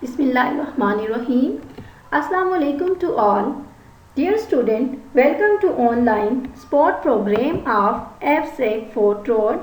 Bismillahirrahmanirrahim. Assalamu alaikum to all. Dear student, welcome to online sport program of FSEC Fort Road.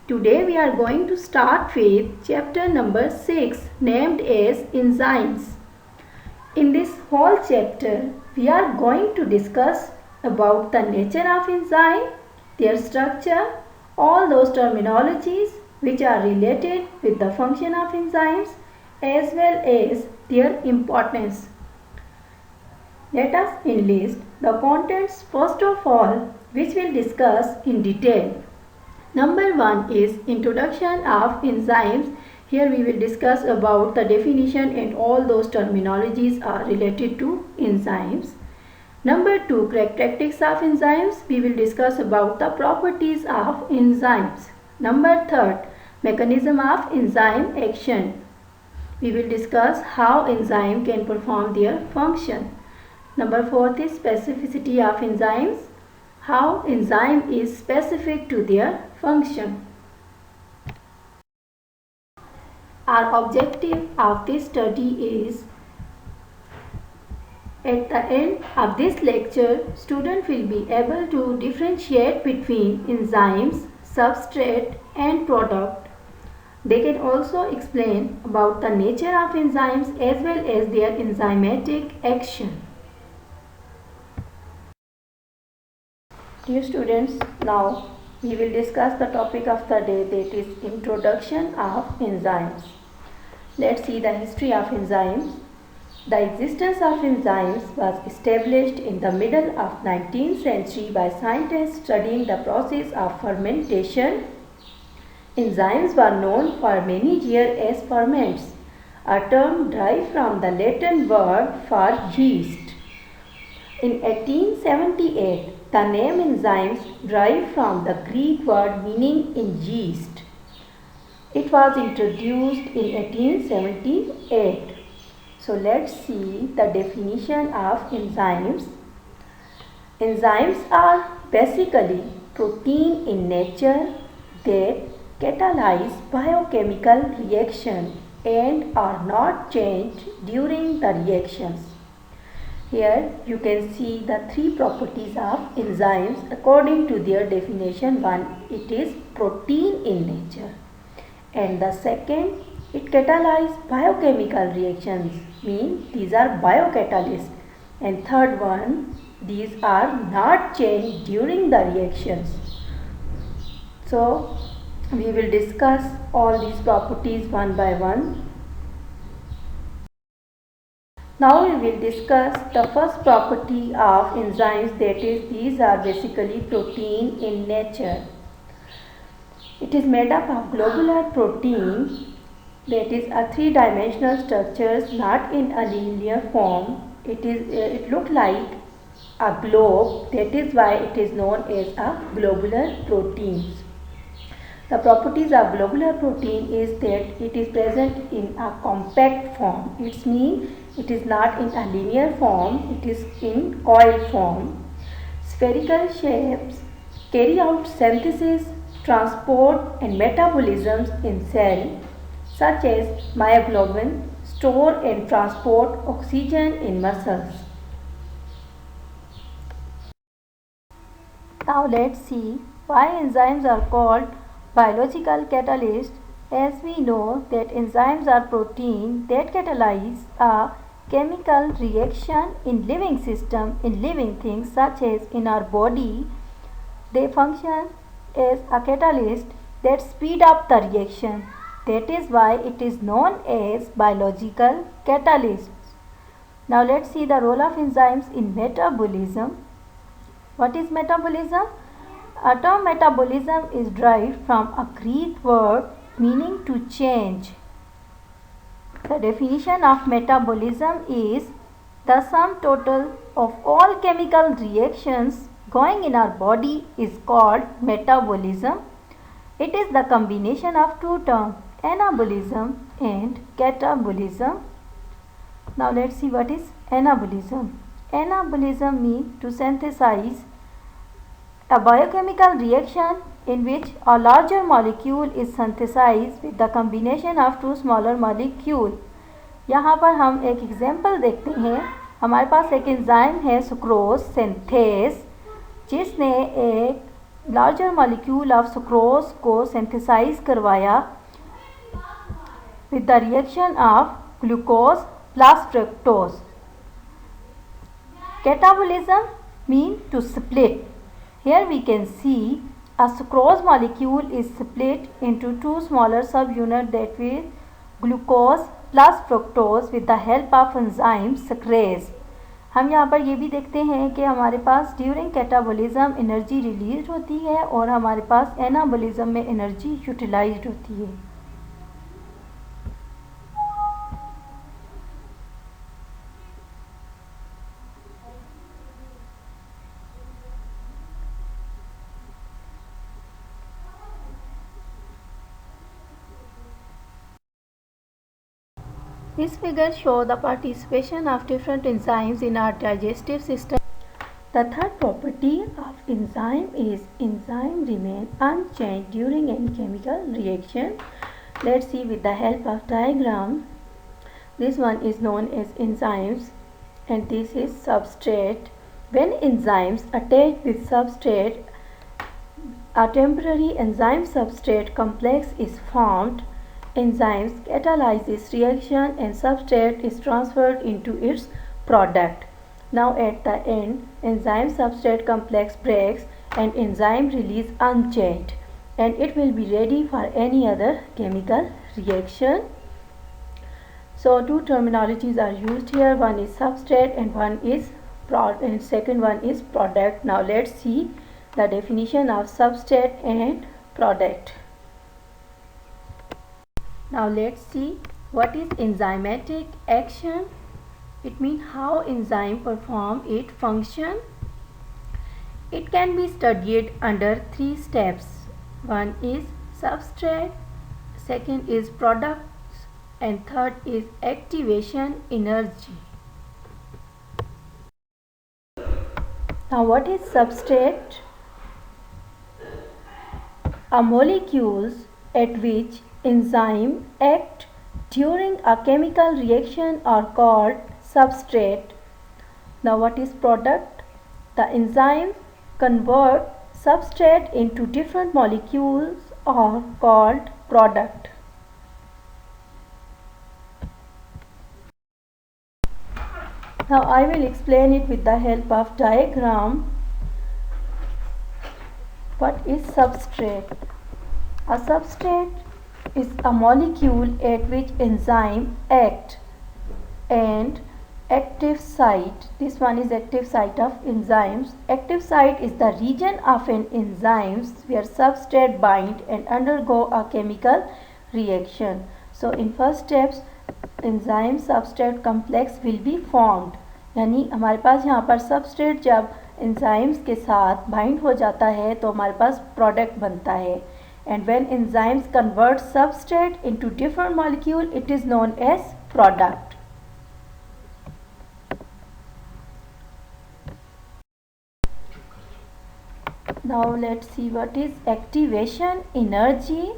Today we are going to start with chapter number 6 named as enzymes. In this whole chapter, we are going to discuss about the nature of enzyme, their structure, all those terminologies which are related with the function of enzymes as well as their importance. Let us enlist the contents first of all, which we'll discuss in detail. Number 1 is introduction of enzymes. Here we will discuss about the definition and all those terminologies are related to enzymes. Number 2, characteristics of enzymes. We will discuss about the properties of enzymes. Number 3, mechanism of enzyme action. We will discuss how enzyme can perform their function. Number 4 is specificity of enzymes. How enzyme is specific to their function. Our objective of this study is at the end of this lecture, student will be able to differentiate between enzymes, substrate and product. They can also explain about the nature of enzymes as well as their enzymatic action. Dear students, now we will discuss the topic of the day, that is introduction of enzymes. Let's see the history of enzymes. The existence of enzymes was established in the middle of 19th century by scientists studying the process of fermentation. Enzymes were known for many years as ferments, a term derived from the Latin word for yeast. In 1878, the name enzymes derived from the Greek word meaning in yeast. It was introduced in 1878. So let's see the definition of enzymes. Enzymes are basically protein in nature that catalyze biochemical reaction and are not changed during the reactions. Here you can see the three properties of enzymes according to their definition. One, it is protein in nature, and the second, it catalyzes biochemical reactions, mean these are biocatalysts, and third one, these are not changed during the reactions. So we will discuss all these properties one by one. Now we will discuss the first property of enzymes, that is these are basically protein in nature. It is made up of globular protein, that is a three-dimensional structures, not in a linear form. It looks like a globe, that is why it is known as a globular proteins. The properties of globular protein is that it is present in a compact form. It means it is not in a linear form, it is in coil form. Spherical shapes carry out synthesis, transport and metabolisms in cell, such as myoglobin, store and transport oxygen in muscles. Now let's see why enzymes are called biological catalysts. As we know that enzymes are protein that catalyze a chemical reaction in living system, in living things such as in our body. They function as a catalyst that speed up the reaction. That is why it is known as biological catalysts. Now let's see the role of enzymes in metabolism. What is metabolism? The term metabolism is derived from a Greek word meaning to change. The definition of metabolism is the sum total of all chemical reactions going in our body is called metabolism. It is the combination of two terms, anabolism and catabolism. Now let's see what is anabolism. Anabolism means to synthesize a biochemical reaction in which a larger molecule is synthesized with the combination of two smaller molecules. यहाँ पर हम एक example देखते हैं। हमारे पास एक enzyme है sucrose synthase, जिसने एक लार्जर मॉलिक्यूल ऑफ सुक्रोज को सिंथेसाइज करवाया with the reaction of glucose plus fructose. Catabolism means to split. Here we can see a sucrose molecule is split into two smaller subunits, that is glucose plus fructose with the help of enzyme sucrase. हम यहाँ पर ये भी देखते हैं कि हमारे पास during catabolism energy release होती है और हमारे पास एनाबोलिज्म में एनर्जी यूटिलाइज्ड होती है। This figure shows the participation of different enzymes in our digestive system. The third property of enzyme is enzyme remain unchanged during any chemical reaction. Let's see with the help of diagram. This one is known as enzymes and this is substrate. When enzymes attach with substrate, a temporary enzyme substrate complex is formed. Enzymes catalyze this reaction and substrate is transferred into its product. Now at the end, enzyme substrate complex breaks and enzyme release unchanged, and it will be ready for any other chemical reaction. So two terminologies are used here. One is substrate and second one is product. Now let's see the definition of substrate and product. Now let's see what is enzymatic action. It means how enzyme perform its function. It can be studied under three steps. One is substrate, second is products, and third is activation energy. Now what is substrate? A molecules at which enzyme act during a chemical reaction are called substrate. Now what is product? The enzyme convert substrate into different molecules are called product. Now I will explain it with the help of diagram. What is substrate? A substrate is a molecule at which enzyme act and active site. This one is active site of enzymes. Active site is the region of an enzymes where substrate bind and undergo a chemical reaction. So in first steps enzyme substrate complex will be formed. यानी हमारे पास यहाँ पर substrate जब enzymes के साथ bind हो जाता है तो हमारे पास product बनता है. And when enzymes convert substrate into different molecule, it is known as product. Now let's see what is activation energy.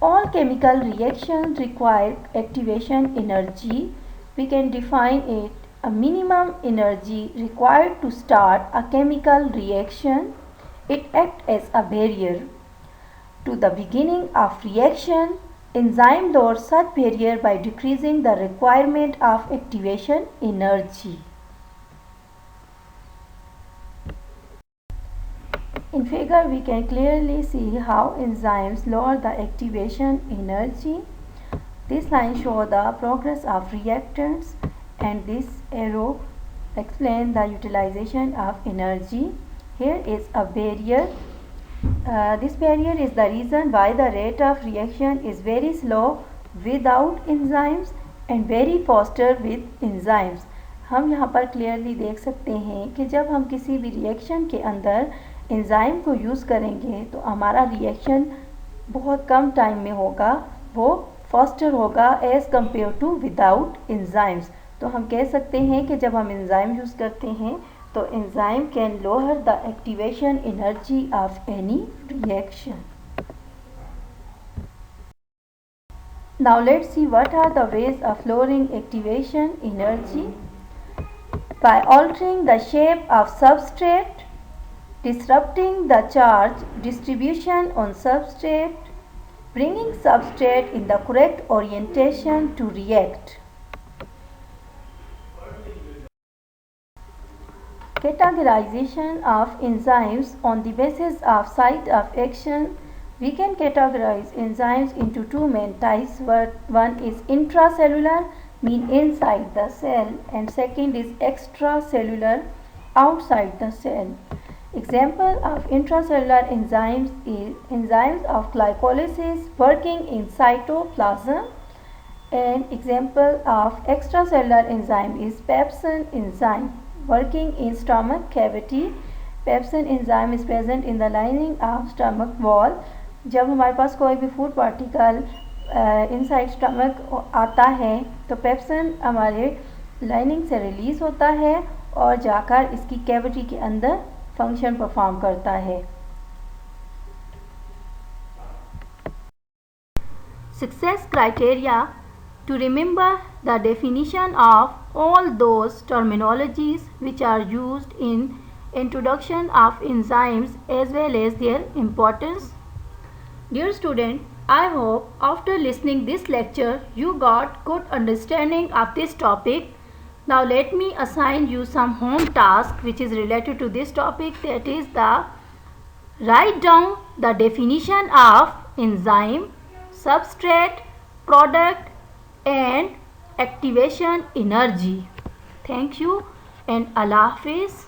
All chemical reactions require activation energy. We can define it a minimum energy required to start a chemical reaction. It acts as a barrier to the beginning of reaction. Enzyme lowers such barrier by decreasing the requirement of activation energy. In figure we can clearly see how enzymes lower the activation energy. This line shows the progress of reactants and this arrow explains the utilization of energy. Here is a barrier. This barrier is the reason why the rate of reaction is very slow without enzymes and very faster with enzymes. हम यहाँ पर clearly देख सकते हैं कि जब हम किसी भी रिएक्शन के अंदर एंजाइम को यूज़ करेंगे तो हमारा रिएक्शन बहुत कम टाइम में होगा, वो फास्टर होगा as compare to without enzymes. तो हम कह सकते हैं कि जब हम एंजाइम यूज़ करते हैं तो enzyme can lower the activation energy of any reaction. Now let's see what are the ways of lowering activation energy. By altering the shape of substrate, disrupting the charge distribution on substrate, bringing substrate in the correct orientation to react. Categorization of enzymes on the basis of site of action. We can categorize enzymes into two main types. One is intracellular, mean inside the cell, and second is extracellular, outside the cell. Example of intracellular enzymes is enzymes of glycolysis working in cytoplasm. An example of extracellular enzyme is pepsin enzyme working in stomach cavity. Pepsin enzyme is present in the lining of stomach wall. जब हमारे पास कोई भी food particle inside stomach आता है तो pepsin हमारे lining से release होता है और जाकर इसकी कैविटी के अंदर फंक्शन परफॉर्म करता है. Success criteria. To remember the definition of all those terminologies which are used in introduction of enzymes as well as their importance. Dear student, I hope after listening this lecture you got good understanding of this topic. Now let me assign you some home task which is related to this topic, that is the write down the definition of enzyme, substrate, product and activation energy. Thank you and Allah Hafiz.